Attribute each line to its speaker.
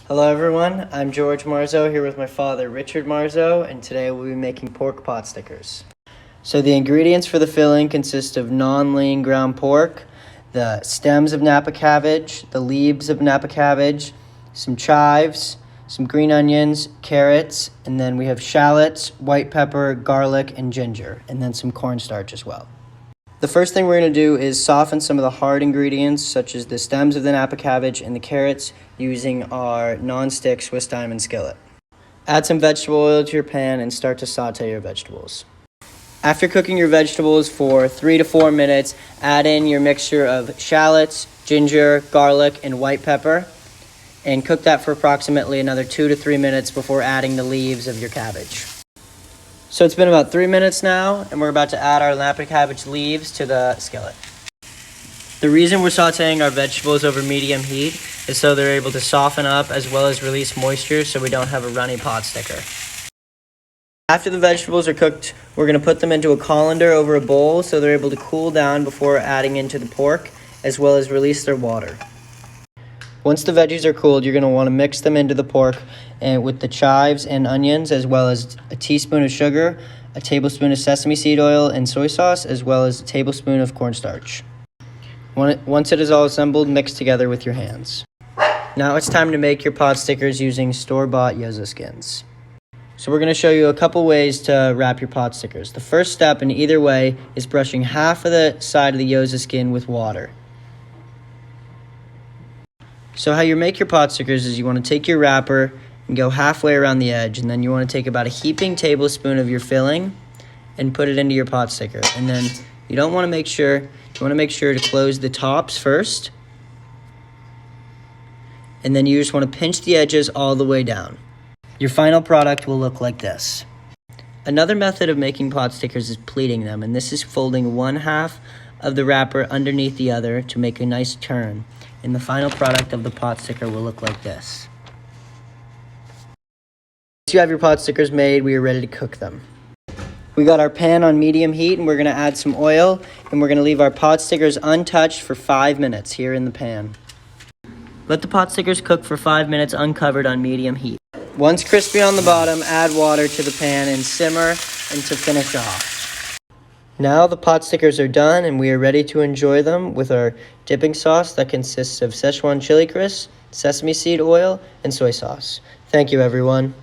Speaker 1: Hello everyone, I'm George Marzo here with my father Richard Marzo, and today we'll be making pork pot stickers. So the ingredients for the filling consist of non-lean ground pork, the stems of Napa cabbage, the leaves of Napa cabbage, some chives, some green onions, carrots, and then we have shallots, white pepper, garlic, and ginger, and then some cornstarch as well. The first thing we're going to do is soften some of the hard ingredients, such as the stems of the Napa cabbage and the carrots, using our non-stick Swiss Diamond skillet. Add some vegetable oil to your pan and start to saute your vegetables. After cooking your vegetables for 3 to 4 minutes, add in your mixture of shallots, ginger, garlic, and white pepper, and cook that for approximately another 2 to 3 minutes before adding the leaves of your cabbage. So it's been about 3 minutes now, and we're about to add our Napa cabbage leaves to the skillet. The reason we're sauteing our vegetables over medium heat is so they're able to soften up as well as release moisture so we don't have a runny pot sticker. After the vegetables are cooked, we're going to put them into a colander over a bowl so they're able to cool down before adding into the pork, as well as release their water. Once the veggies are cooled, you're going to want to mix them into the pork and with the chives and onions, as well as a teaspoon of sugar, a tablespoon of sesame seed oil and soy sauce, as well as a tablespoon of cornstarch. Once it is all assembled, mix together with your hands. Now it's time to make your pot stickers using store-bought Yoza skins. So we're going to show you a couple ways to wrap your pot stickers. The first step in either way is brushing half of the side of the Yoza skin with water. So how you make your pot stickers is you want to take your wrapper and go halfway around the edge, and then you want to take about a heaping tablespoon of your filling and put it into your pot sticker. And then you want to make sure to close the tops first, and then you just want to pinch the edges all the way down. Your final product will look like this. Another method of making pot stickers is pleating them, and this is folding one half of the wrapper underneath the other to make a nice turn. And the final product of the pot sticker will look like this. Once you have your pot stickers made, we are ready to cook them. We got our pan on medium heat, and we're going to add some oil, and we're going to leave our pot stickers untouched for 5 minutes here in the pan. Let the pot stickers cook for 5 minutes uncovered on medium heat. Once crispy on the bottom, add water to the pan and simmer until finish off. Now the pot stickers are done, and we are ready to enjoy them with our dipping sauce that consists of Szechuan chili crisps, sesame seed oil, and soy sauce. Thank you, everyone.